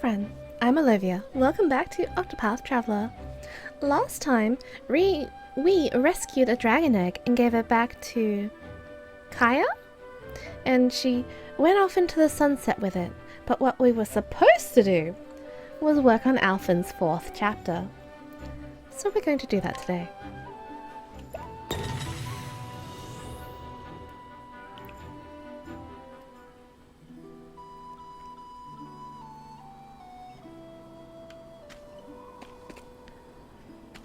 friend. I'm Olivia. Welcome back to Octopath Traveler. Last time, we rescued a dragon egg and gave it back to Kaya? And she went off into the sunset with it. But what we were supposed to do was work on Alfyn's 4th chapter. So we're going to do that today.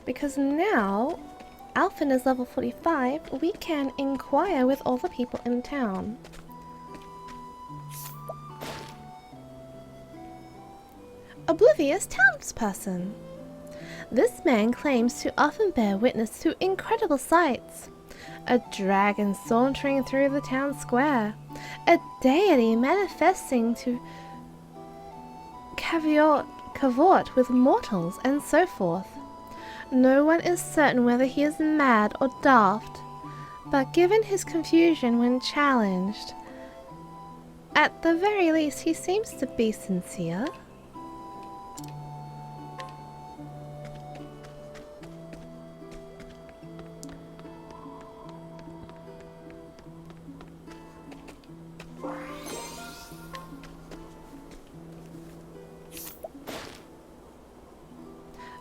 Because now Alfyn is level 45, we can inquire with all the people in town. Oblivious townsperson. This man claims to often bear witness to incredible sights. A dragon sauntering through the town square. A deity manifesting to cavort with mortals, and so forth. No one is certain whether he is mad or daft, but given his confusion when challenged, at the very least he seems to be sincere.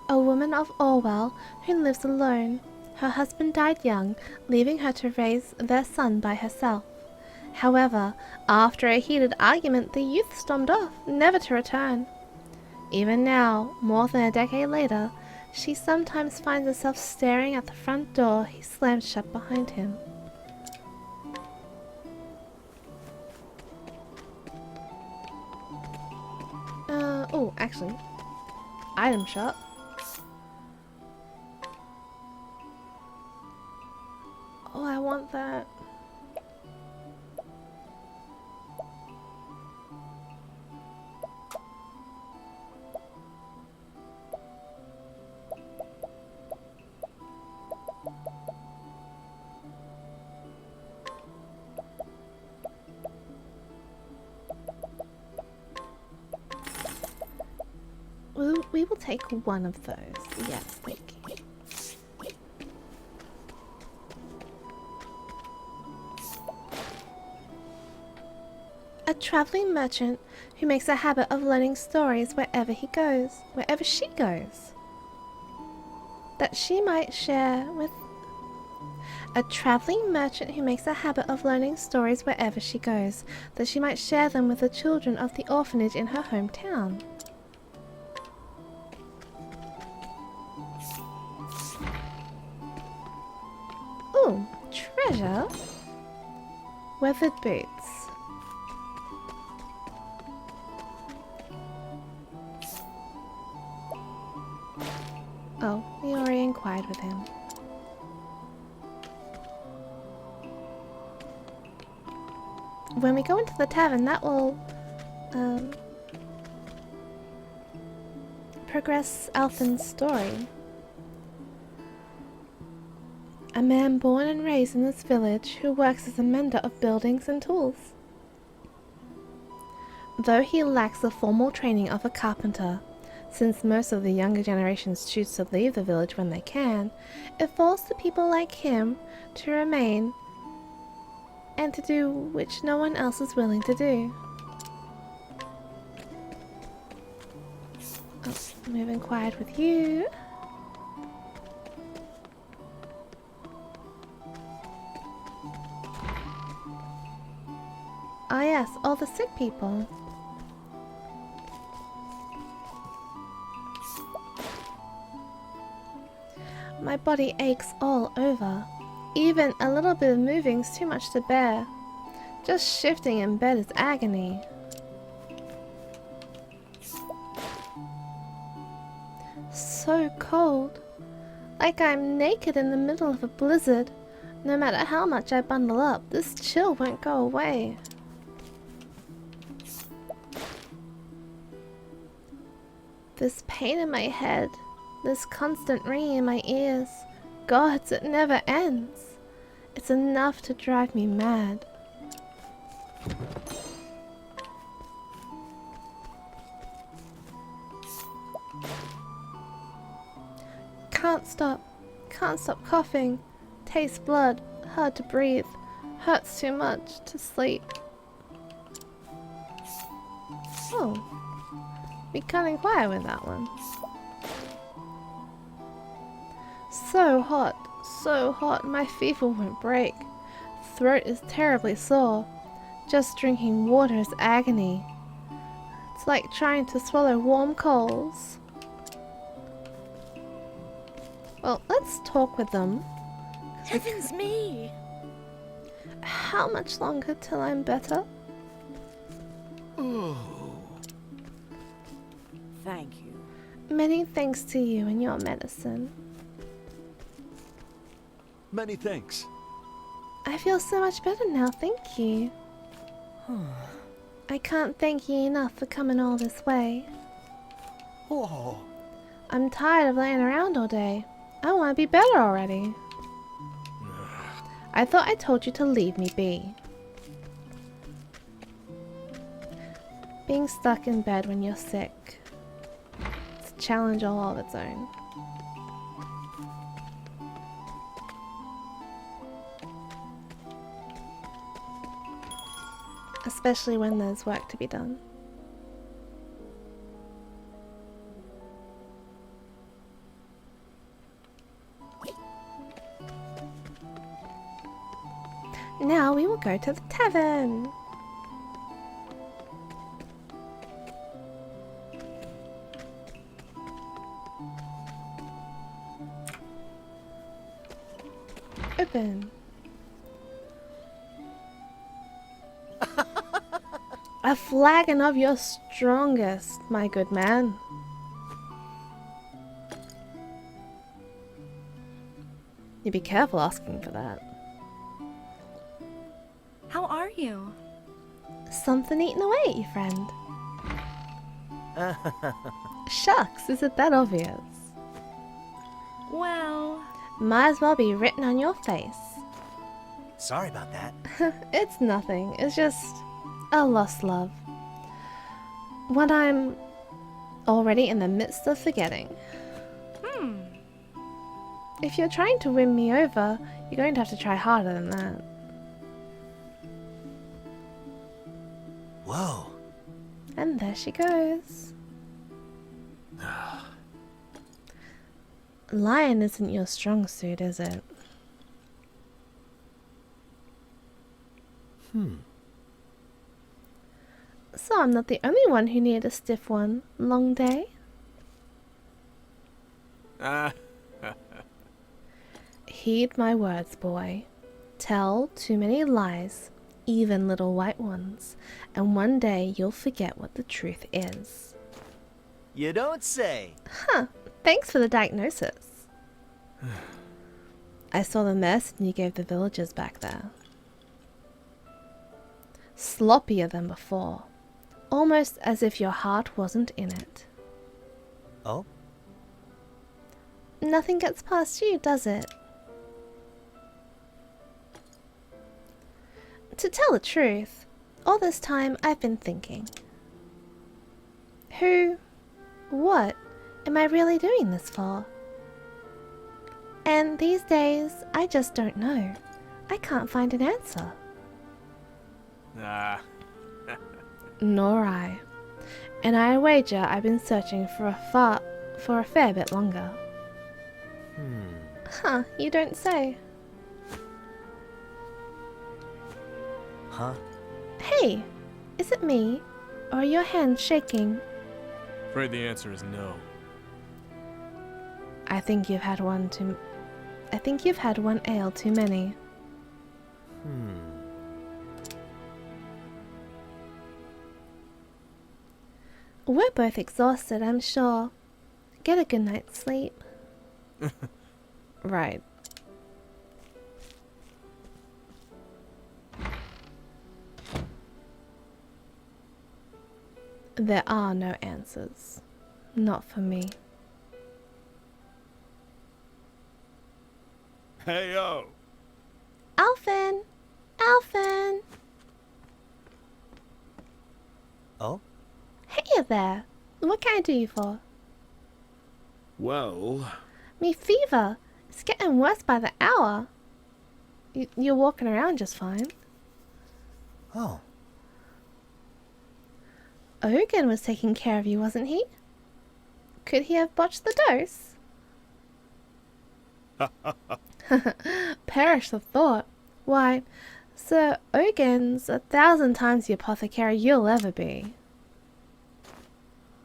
A woman of Orwell who lives alone. Her husband died young, leaving her to raise their son by herself. However, after a heated argument, the youth stormed off, never to return. Even now, more than a decade later, she sometimes finds herself staring at the front door he slammed shut behind him. Oh, actually, item shop. Oh, I want that. We will take one of those. Yes, thank you. A traveling merchant who makes a habit of learning stories wherever he goes, wherever she goes, that she might share with. A traveling merchant who makes a habit of learning stories wherever she goes, that she might share them with the children of the orphanage in her hometown. Ooh, treasure. Weathered boots. Oh, we already inquired with him. When we go into the tavern, that will progress Alfyn's story. A man born and raised in this village who works as a mender of buildings and tools. Though he lacks the formal training of a carpenter, since most of the younger generations choose to leave the village when they can, it falls to people like him to remain and to do which no one else is willing to do. Oh, we've inquired with you. Ah yes, all the sick people. My body aches all over. Even a little bit of moving's too much to bear. Just shifting in bed is agony. So cold. Like I'm naked in the middle of a blizzard. No matter how much I bundle up, this chill won't go away. This pain in my head. This constant ringing in my ears. Gods, it never ends. It's enough to drive me mad. stop. Can't stop coughing. Taste blood. Hard to breathe. Hurts too much to sleep. Oh. Be kinda quiet with that one. So hot, my fever won't break. Throat is terribly sore. Just drinking water is agony. It's like trying to swallow warm coals. Well, let's talk with them. Heavens me! How much longer till I'm better? Oh. Thank you. Many thanks to you and your medicine. Many thanks. I feel so much better now, thank you. I can't thank you enough for coming all this way. Oh. I'm tired of laying around all day. I want to be better already. I thought I told you to leave me be. Being stuck in bed when you're sick. It's a challenge all of its own. Especially when there's work to be done. Now we will go to the tavern. Open. A flagon of your strongest, my good man. You be careful asking for that. How are you? Something eating away at you, friend. Shucks, is it that obvious? Well... Might as well be written on your face. Sorry about that. It's nothing, it's just a lost love. What I'm already in the midst of forgetting. If you're trying to win me over, you're going to have to try harder than that. Whoa. And there she goes. Lion isn't your strong suit, is it? So I'm not the only one who needed a stiff one. Long day? Heed my words, boy. Tell too many lies, even little white ones, and one day you'll forget what the truth is. You don't say. Huh. Thanks for the diagnosis. I saw the medicine you gave the villagers back there. Sloppier than before. Almost as if your heart wasn't in it. Oh? Nothing gets past you, does it? To tell the truth, all this time I've been thinking. What am I really doing this for? And these days, I just don't know. I can't find an answer. Nor I. And I wager I've been searching for a fair bit longer. Huh, you don't say. Huh? Hey, is it me? Or are your hands shaking? Afraid the answer is no. I think you've had one ale too many. We're both exhausted, I'm sure. Get a good night's sleep. Right. There are no answers. Not for me. Hey, yo! Alfyn! Alfyn! Oh? Hey there! What can I do you for? Well, Me fever. It's getting worse by the hour. You're walking around just fine. Oh, Ogun was taking care of you, wasn't he? Could he have botched the dose? Perish the thought. Why, Sir Ogun's 1,000 times the apothecary you'll ever be.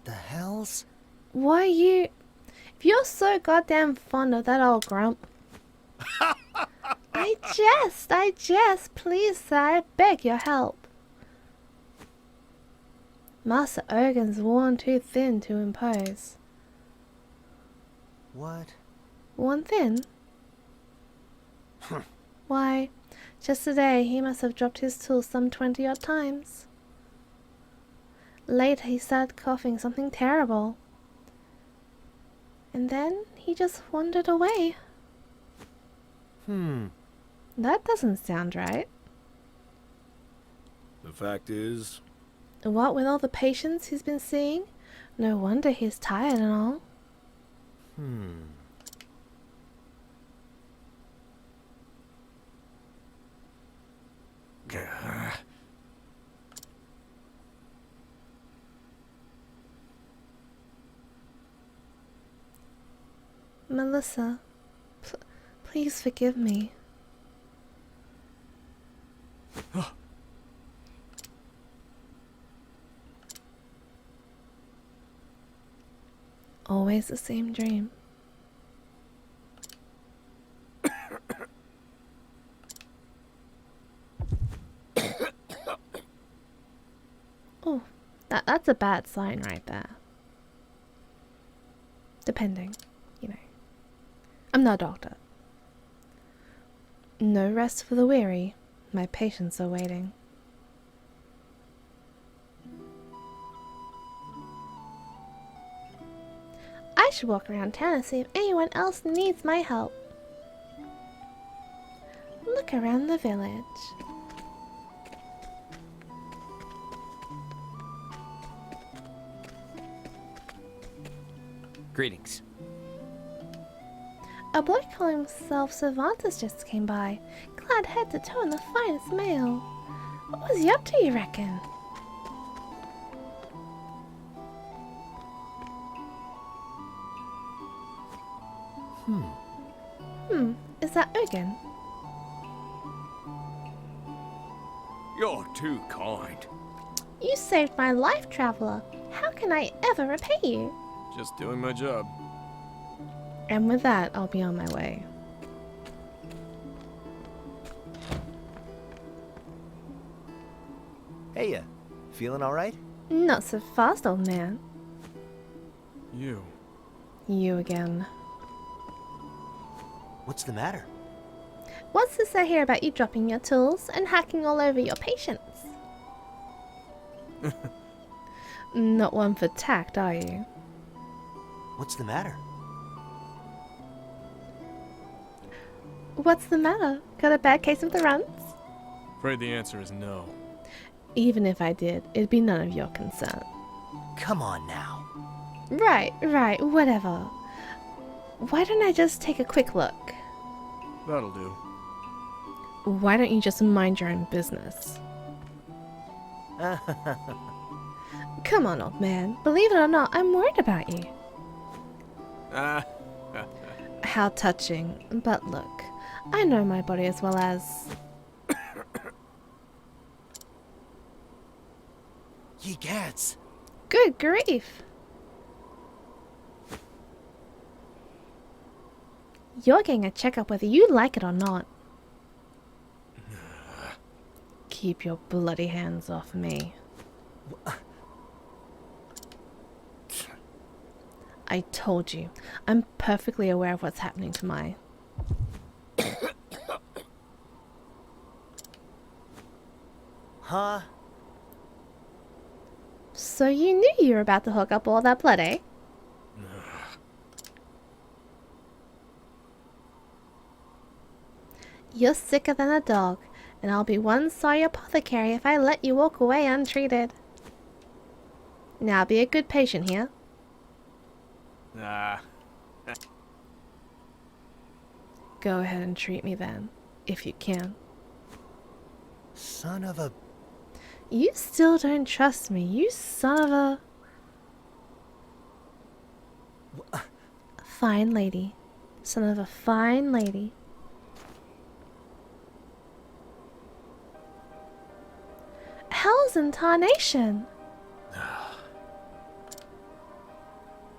the hells? Why you... If you're so goddamn fond of that old grump... I jest, please sir, I beg your help. Master Ogun's worn too thin to impose. What? Worn thin? Why, just today he must have dropped his tools some 20-odd times. Later he started coughing something terrible. And then he just wandered away. That doesn't sound right. The fact is, What with all the patients he's been seeing? No wonder he's tired and all. Melissa, please forgive me. Always the same dream. Oh, that's a bad sign right there. Depending, you know. I'm not a doctor. No rest for the weary. My patients are waiting. I should walk around town and see if anyone else needs my help. Look around the village. Greetings. A boy calling himself Cervantes just came by, clad head to toe in the finest mail. What was he up to, you reckon? Is that Ogun? you're too kind. You saved my life, traveler. How can I ever repay you? Just doing my job. And with that, I'll be on my way. Hey, feeling all right? Not so fast, old man. You. You again. What's the matter? What's this I hear about you dropping your tools and hacking all over your patients? Not one for tact, are you? What's the matter? What's the matter? Got a bad case of the runs? Afraid the answer is no. Even if I did, it'd be none of your concern. Come on now. Right, whatever. Why don't I just take a quick look? That'll do. Why don't you just mind your own business? Come on, old man. Believe it or not, I'm worried about you. Ah, How touching. But look, I know my body as well as... Ye gads. Good grief! You're getting a checkup whether you like it or not. Keep your bloody hands off me. I told you, I'm perfectly aware of what's happening to my... Huh? So you knew you were about to hook up all that blood, eh? You're sicker than a dog, and I'll be one sorry apothecary if I let you walk away untreated. Now be a good patient here. ah. Go ahead and treat me then, if you can. Son of a... You still don't trust me, you son of a... Fine lady. Son of a fine lady. Hell's in tarnation!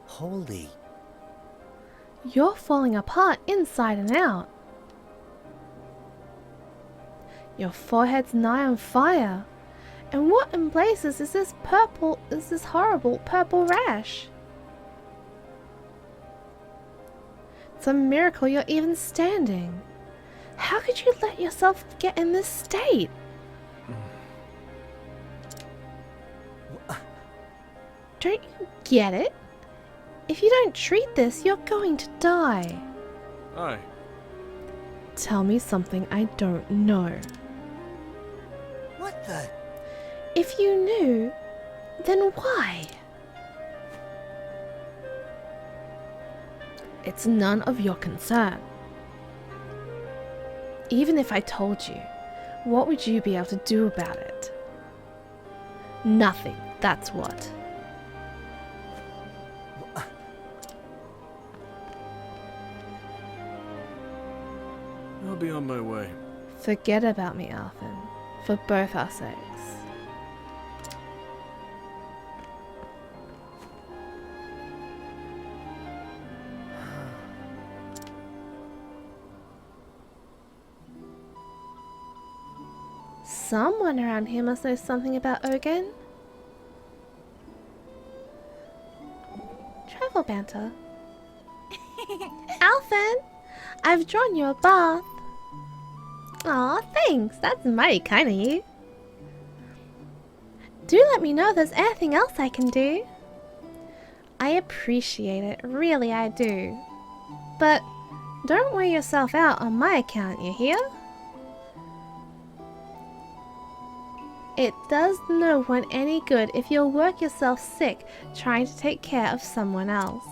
Holy... You're falling apart inside and out. Your forehead's nigh on fire. And what in blazes is this horrible purple rash? It's a miracle you're even standing. How could you let yourself get in this state? Don't you get it? If you don't treat this, you're going to die. Aye. Tell me something I don't know. What the... If you knew, then why? It's none of your concern. Even if I told you, what would you be able to do about it? Nothing, that's what. I'll be on my way. Forget about me, Alfyn, for both our sakes. Someone around here must know something about Ogun. Travel banter. Alfyn, I've drawn you a bath. Aw, thanks. That's mighty kind of you. Do let me know if there's anything else I can do. I appreciate it, really I do. But don't wear yourself out on my account, you hear? It does no one any good if you'll work yourself sick trying to take care of someone else.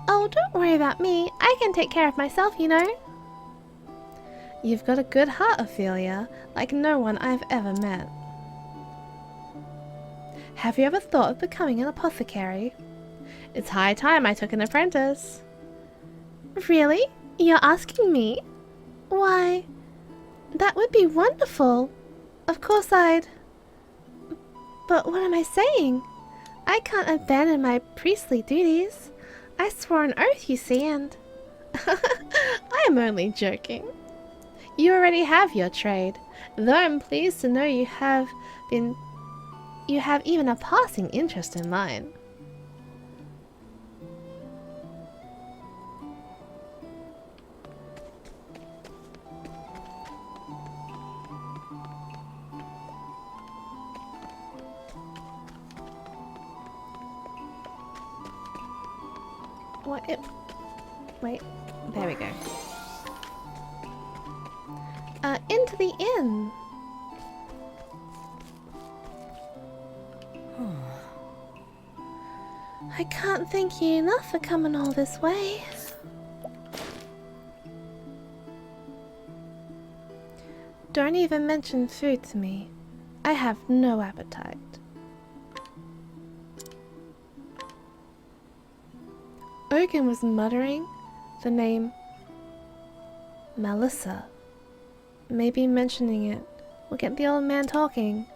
Oh, don't worry about me. I can take care of myself, you know. You've got a good heart, Ophelia, like no one I've ever met. Have you ever thought of becoming an apothecary? It's high time I took an apprentice. Really? You're asking me? Why, that would be wonderful. Of course I'd... But what am I saying? I can't abandon my priestly duties. I swore an oath, you see, and... I am only joking. You already have your trade, though I'm pleased to know you have even a passing interest in mine. What it... Wait, there we go. Into the inn. I can't thank you enough for coming all this way. Don't even mention food to me. I have no appetite. Ogun was muttering the name Melissa. Maybe mentioning it will get the old man talking.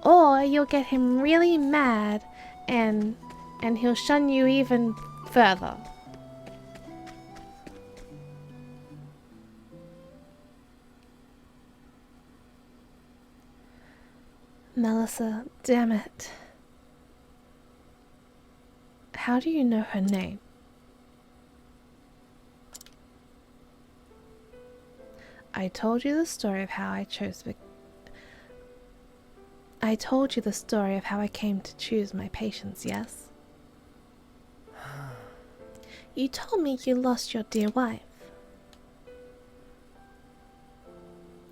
Or you'll get him really mad and he'll shun you even further. Melissa, damn it. How do you know her name? I told you the story of how I told you the story of how I came to choose my patients, yes? You told me you lost your dear wife.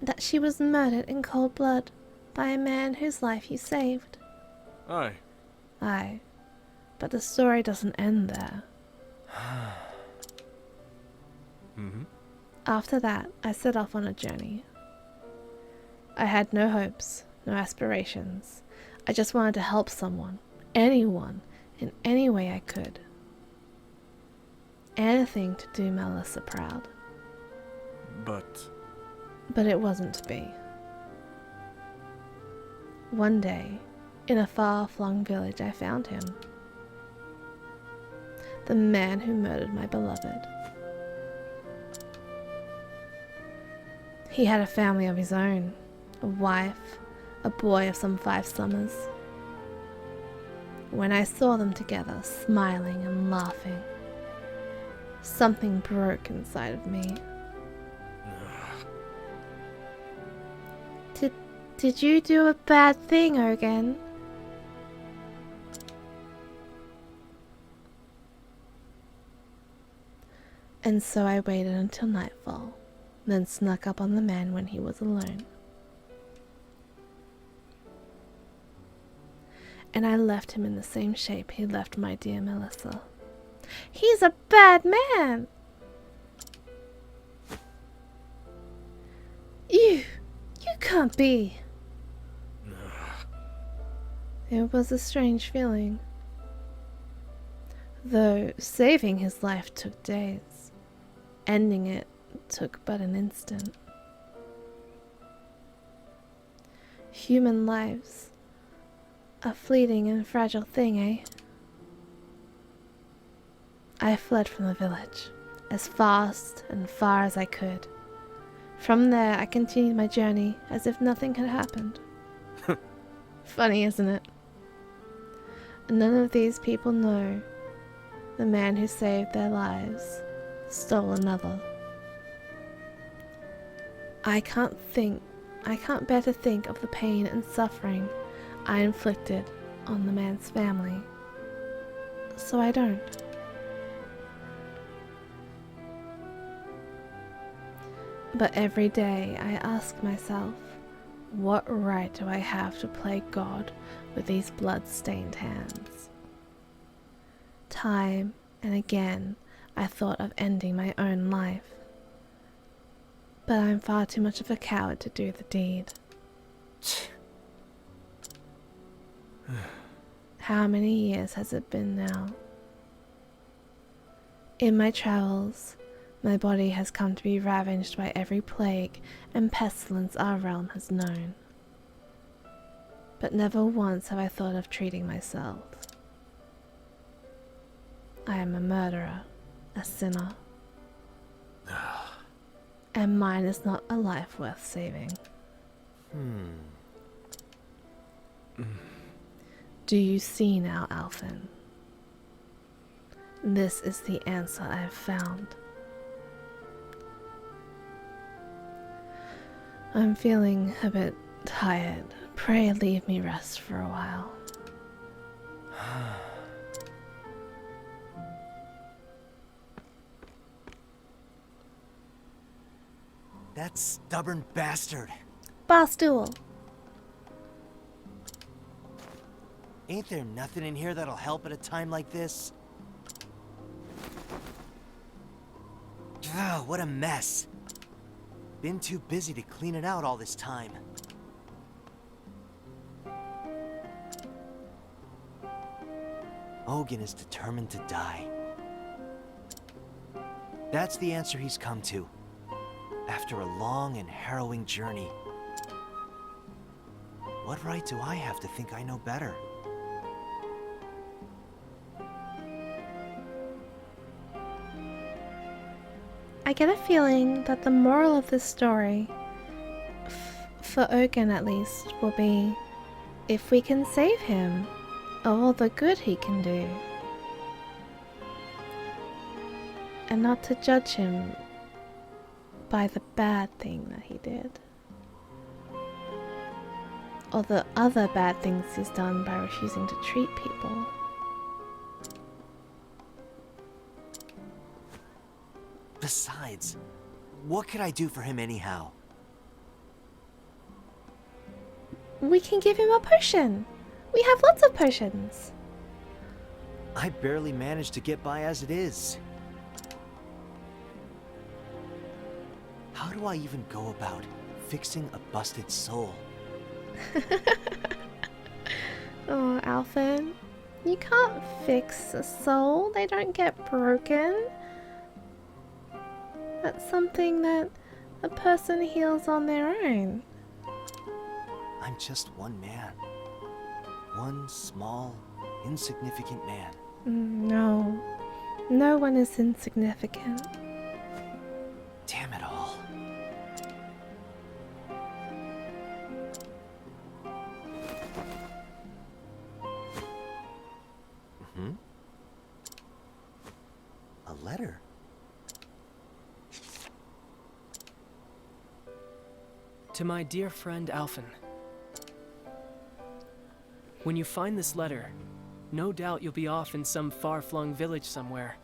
That she was murdered in cold blood by a man whose life you saved. Aye. Aye. But the story doesn't end there. Mm-hmm. After that, I set off on a journey. I had no hopes, no aspirations. I just wanted to help someone, anyone, in any way I could. Anything to do Melissa proud. But it wasn't to be. One day, in a far-flung village, I found him. The man who murdered my beloved. He had a family of his own, a wife, a boy of some 5 summers. When I saw them together, smiling and laughing, something broke inside of me. Did you do a bad thing, Ogan? And so I waited until nightfall, then snuck up on the man when he was alone. And I left him in the same shape he left my dear Melissa. He's a bad man! You can't be. It was a strange feeling. Though saving his life took days, ending it took but an instant. Human lives, a fleeting and fragile thing, eh? I fled from the village, as fast and far as I could. From there I continued my journey as if nothing had happened. Funny, isn't it? None of these people know the man who saved their lives stole another. I can't bear to think of the pain and suffering I inflicted on the man's family. So I don't. But every day I ask myself, what right do I have to play God with these blood-stained hands? Time and again I thought of ending my own life. But I'm far too much of a coward to do the deed. How many years has it been now? In my travels, my body has come to be ravaged by every plague and pestilence our realm has known. But never once have I thought of treating myself. I am a murderer, a sinner. And mine is not a life worth saving. Do you see now, Alfyn? This is the answer I have found. I'm feeling a bit tired. Pray leave me rest for a while. That stubborn bastard. Barstool! Ain't there nothing in here that'll help at a time like this? Ugh, what a mess. Been too busy to clean it out all this time. Ogan is determined to die. That's the answer he's come to, after a long and harrowing journey. What right do I have to think I know better? I get a feeling that the moral of this story, for Ogan at least, will be, if we can save him of all the good he can do, and not to judge him by the bad thing that he did, or the other bad things he's done by refusing to treat people. Besides, what could I do for him anyhow? We can give him a potion. We have lots of potions. I barely manage to get by as it is. do I even go about fixing a busted soul? Oh, Alfyn. You can't fix a soul. They don't get broken. That's something that a person heals on their own. I'm just one man. One small, insignificant man. No. No one is insignificant. Damn it all. A letter. To my dear friend Alfyn. When you find this letter, no doubt you'll be off in some far-flung village somewhere.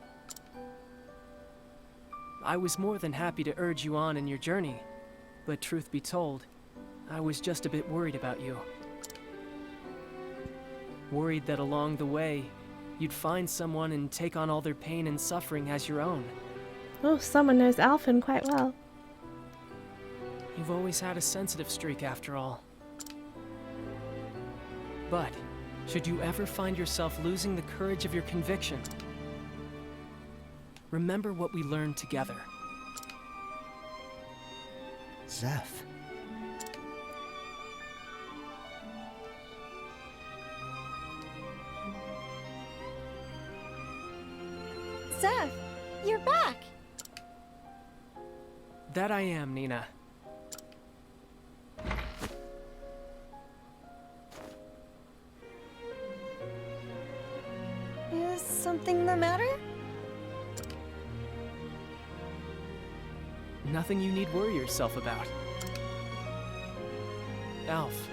I was more than happy to urge you on in your journey, but truth be told, I was just a bit worried about you. Worried that along the way, you'd find someone and take on all their pain and suffering as your own. Oh, someone knows Alfyn quite well. You've always had a sensitive streak after all. But, should you ever find yourself losing the courage of your conviction, remember what we learned together. Zeph. Zeph, you're back! That I am, Nina. Is something the matter? Nothing you need worry yourself about. Alf.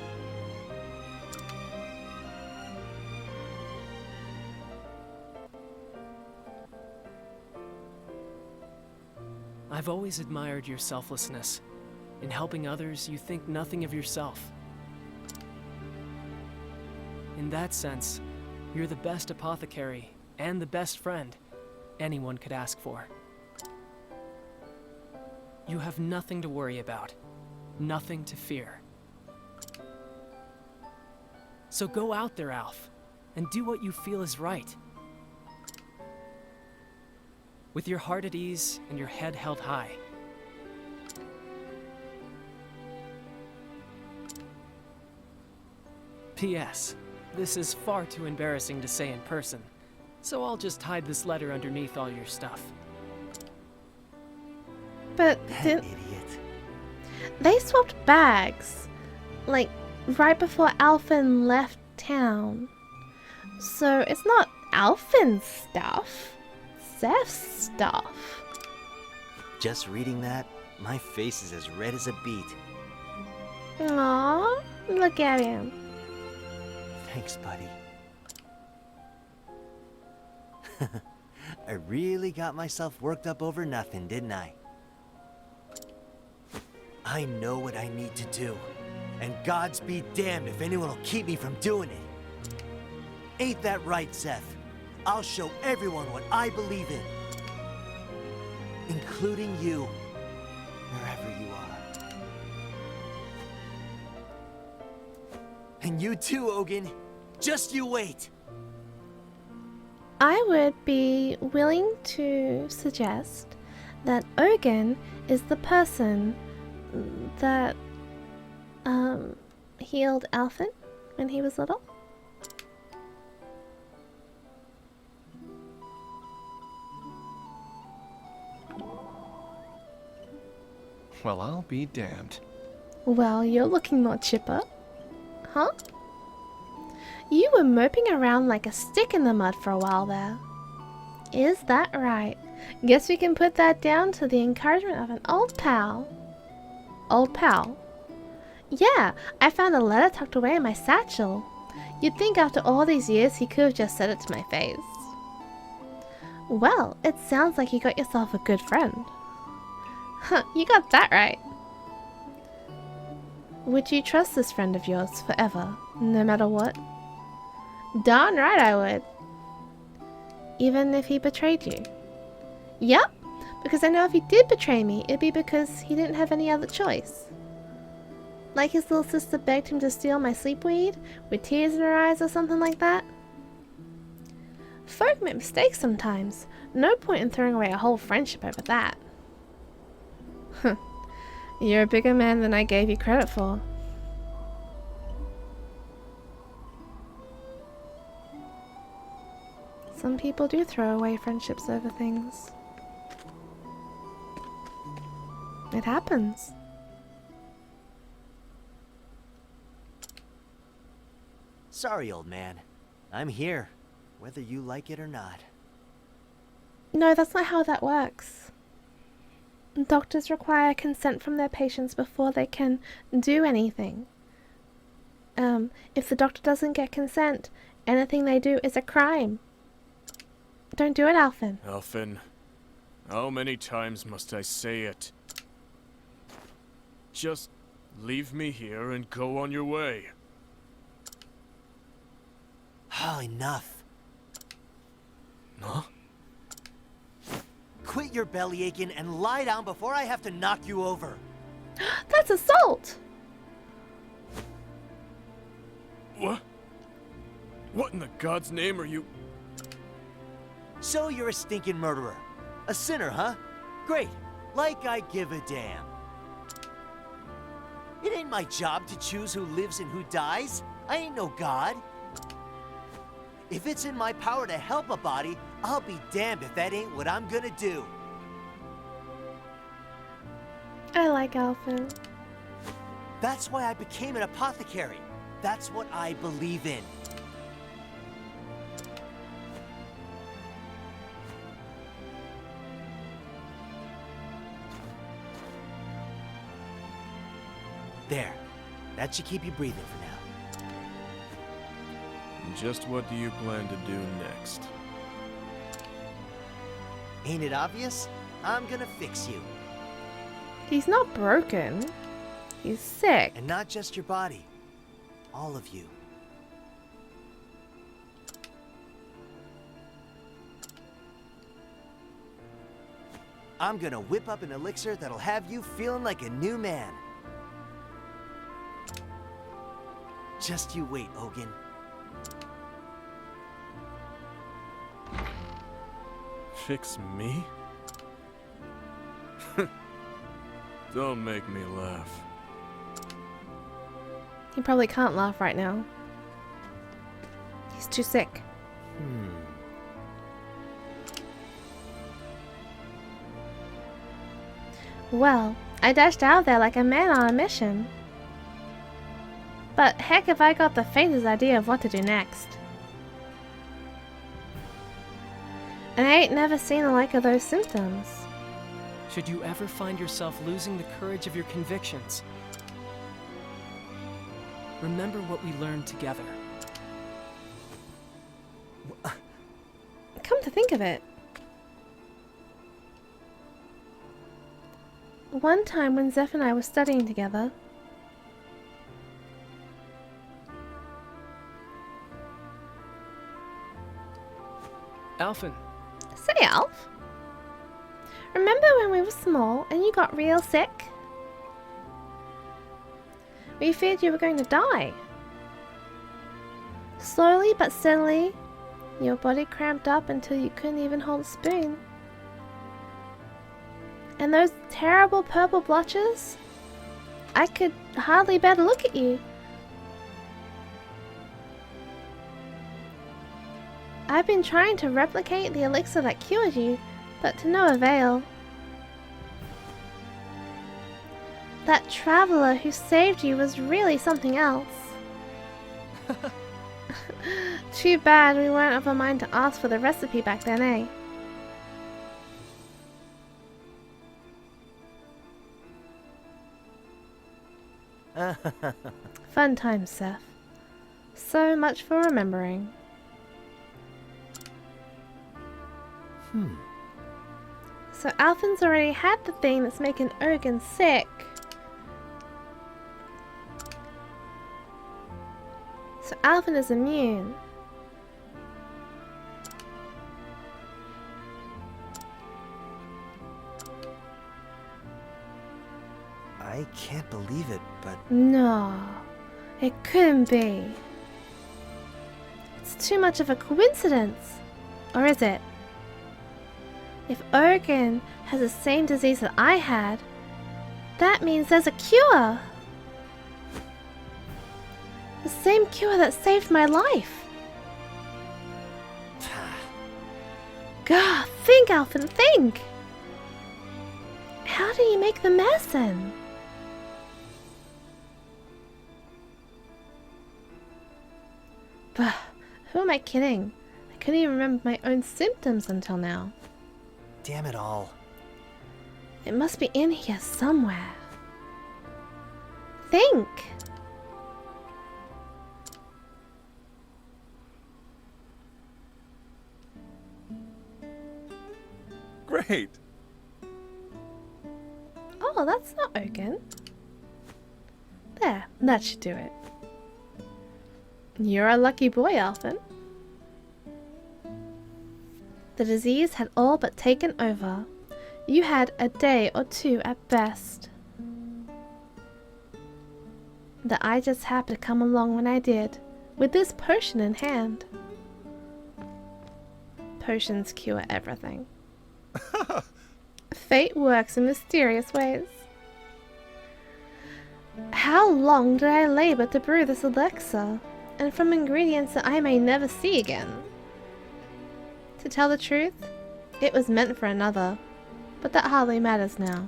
I've always admired your selflessness. In helping others, you think nothing of yourself. In that sense, you're the best apothecary and the best friend anyone could ask for. You have nothing to worry about, nothing to fear. So go out there, Alf, and do what you feel is right. With your heart at ease and your head held high. P.S. This is far too embarrassing to say in person, so I'll just hide this letter underneath all your stuff. But That didn't idiot. they swapped bags? Like, right before Alfyn left town. So it's not Alfyn's stuff. Zeph's stuff. Just reading that, my face is as red as a beet. Aww, look at him. Thanks, buddy. I really got myself worked up over nothing, didn't I? I know what I need to do, and Gods be damned if anyone will keep me from doing it. Ain't that right, Seth? I'll show everyone what I believe in. Including you, wherever you are. And you too, Ogun. Just you wait. I would be willing to suggest that Ogun is the person that healed Alfyn when he was little. Well, I'll be damned. Well, you're looking more chipper. Huh? You were moping around like a stick in the mud for a while there. Is that right? Guess we can put that down to the encouragement of an old pal. Old pal? Yeah, I found a letter tucked away in my satchel. You'd think after all these years he could have just said it to my face. Well, it sounds like you got yourself a good friend. Huh, you got that right. Would you trust this friend of yours forever, no matter what? Darn right I would. Even if he betrayed you. Yep, Because I know if he did betray me, it'd be because he didn't have any other choice. Like his little sister begged him to steal my sleepweed with tears in her eyes or something like that. Folk make mistakes sometimes. No point in throwing away a whole friendship over that. Huh. You're a bigger man than I gave you credit for. Some people do throw away friendships over things. It happens. Sorry, old man. I'm here, whether you like it or not. No, that's not how that works. Doctors require consent from their patients before they can do anything. If the doctor doesn't get consent, anything they do is a crime. Don't do it, Alfyn. Alfyn, how many times must I say it? Just leave me here and go on your way. Oh, enough. Huh? Quit your belly aching and lie down before I have to knock you over. That's assault! What? What in the God's name are you? So you're a stinking murderer. A sinner, huh? Great. Like I give a damn. It ain't my job to choose who lives and who dies. I ain't no god. If it's in my power to help a body, I'll be damned if that ain't what I'm gonna do. I like Alfyn. That's why I became an apothecary. That's what I believe in. There. That should keep you breathing for now. And just what do you plan to do next? Ain't it obvious? I'm gonna fix you. He's not broken. He's sick. And not just your body. All of you. I'm gonna whip up an elixir that'll have you feeling like a new man. Just you wait, Ogun. Fix me? Don't make me laugh. He probably can't laugh right now. He's too sick. Well, I dashed out there like a man on a mission. But heck if I got the faintest idea of what to do next. And I ain't never seen the like of those symptoms. Should you ever find yourself losing the courage of your convictions, remember what we learned together. Come to think of it. One time when Zeph and I were studying together, Alfyn, say, Alf, remember when we were small and you got real sick? We feared you were going to die. Slowly but steadily, your body cramped up until you couldn't even hold a spoon. And those terrible purple blotches? I could hardly bear to look at you. I've been trying to replicate the elixir that cured you, but to no avail. That traveler who saved you was really something else. Too bad we weren't of a mind to ask for the recipe back then, eh? Fun times, Seth. So much for remembering. So Alfyn's already had the thing that's making Ogun sick. So Alfyn is immune. can't believe it, but No, it couldn't be. It's too much of a coincidence. Or is it? If Oregon has the same disease that I had, that means there's a cure. The same cure that saved my life. God, think, Alfyn, think! How do you make the medicine? But who am I kidding? I couldn't even remember my own symptoms until now. damn it all. It must be in here somewhere. Think! Great. Oh, that's not Oaken. There, that should do it. You're a lucky boy, Alfyn. The disease had all but taken over. You had a day or two at best. That I just happened to come along when I did, with this potion in hand. Potions cure everything. Fate works in mysterious ways. How long did I labor to brew this elixir, and from ingredients that I may never see again? To tell the truth, it was meant for another, but that hardly matters now.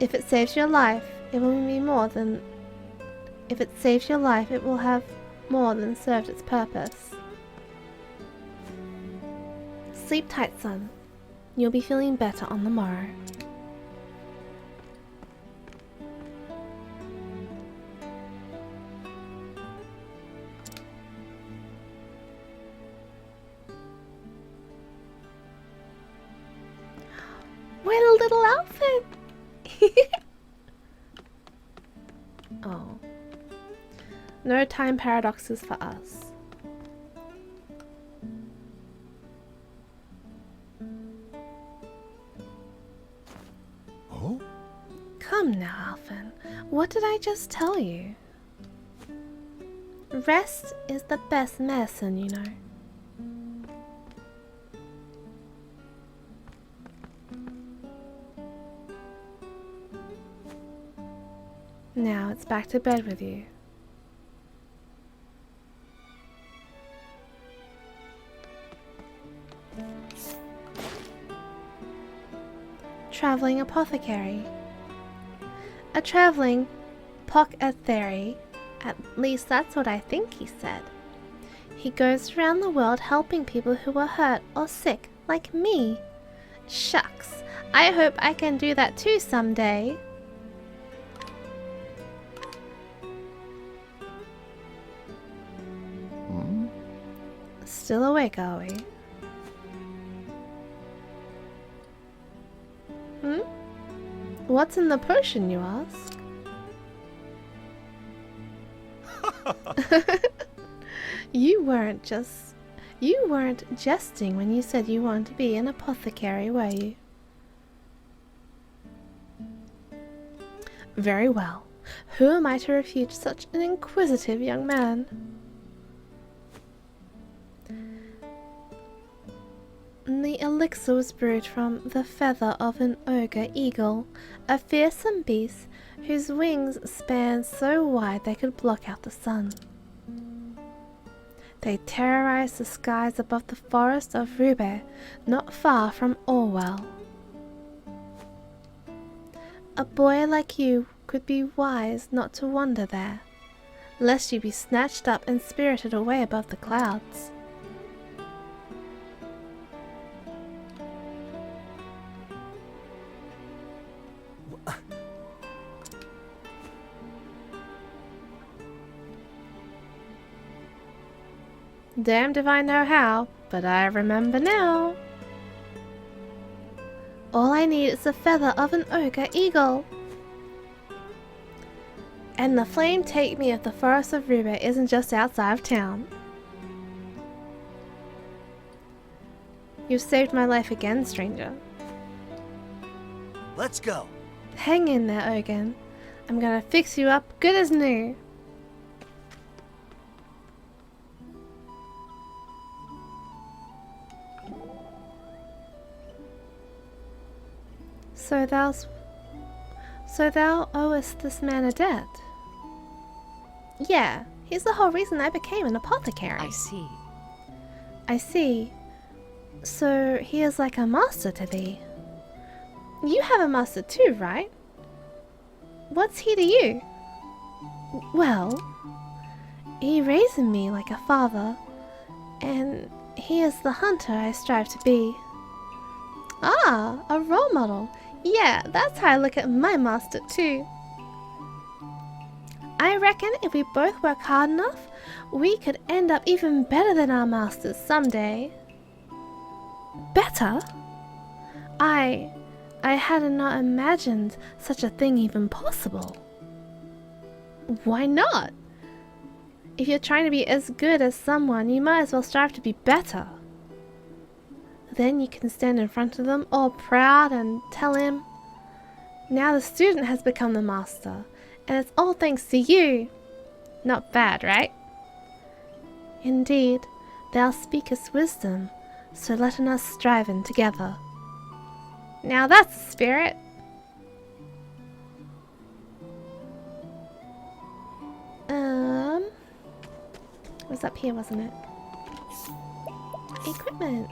If it saves your life, it will be more than... If it saves your life, it will have more than served its purpose. Sleep tight, son. You'll be feeling better on the morrow. What a little outfit! Oh. No time paradoxes for us. Oh? Come now, Alfyn. What did I just tell you? Rest is the best medicine, you know. Now it's back to bed with you. Traveling apothecary. A traveling apothecary, at least that's what I think he said. He goes around the world helping people who are hurt or sick, like me. Shucks, I hope I can do that too someday. Still awake, are we? What's in the potion, you ask? You weren't jesting when you said you wanted to be an apothecary, were you? Very well. Who am I to refute such an inquisitive young man? The elixir was brewed from the feather of an ogre eagle, a fearsome beast whose wings spanned so wide they could block out the sun. They terrorized the skies above the forest of Rube, not far from Orwell. A boy like you could be wise not to wander there, lest you be snatched up and spirited away above the clouds. Damned if I know how, but I remember now. All I need is the feather of an ogre eagle. And the flame take me if the forest of Rube isn't just outside of town. You've saved my life again, stranger. Let's go. Hang in there, Ogan. I'm gonna fix you up good as new. So thou owest this man a debt? Yeah, he's the whole reason I became an apothecary. I see. I see. So he is like a master to thee. You have a master too, right? What's he to you? Well, he raised me like a father, and he is the hunter I strive to be. Ah, a role model. Yeah, that's how I look at my master too. I reckon if we both work hard enough, we could end up even better than our masters someday. Better? I had not imagined such a thing even possible. Why not? If you're trying to be as good as someone, you might as well strive to be better. Then you can stand in front of them all proud and tell him, now the student has become the master, and it's all thanks to you. Not bad, right? Indeed, thou speakest wisdom, so let us strive in together. Now that's the spirit. It was up here, wasn't it? Equipment.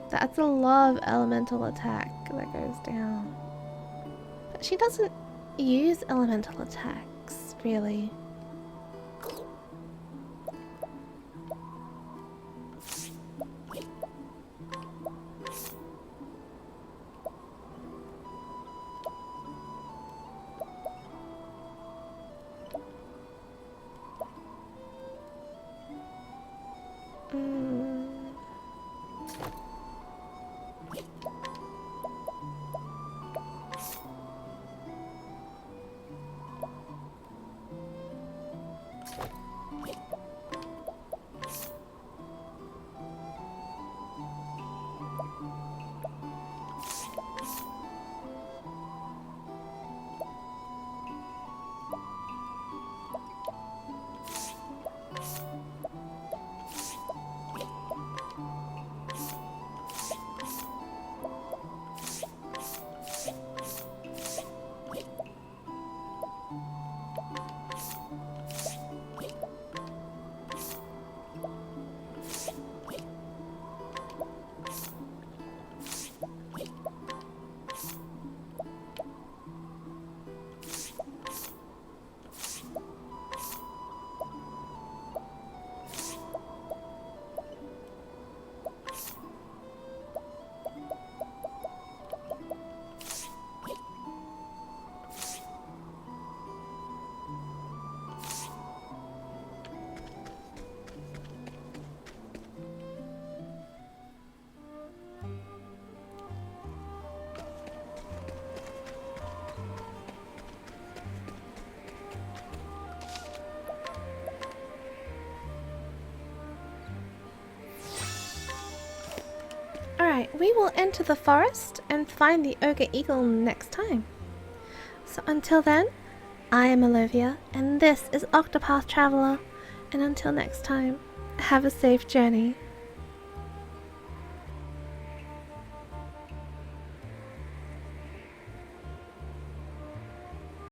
That's a lot of elemental attack that goes down. But she doesn't use elemental attacks, really. Alright, we will enter the forest and find the ogre eagle next time. So until then, I am Olivia, and this is Octopath Traveler, and until next time, have a safe journey.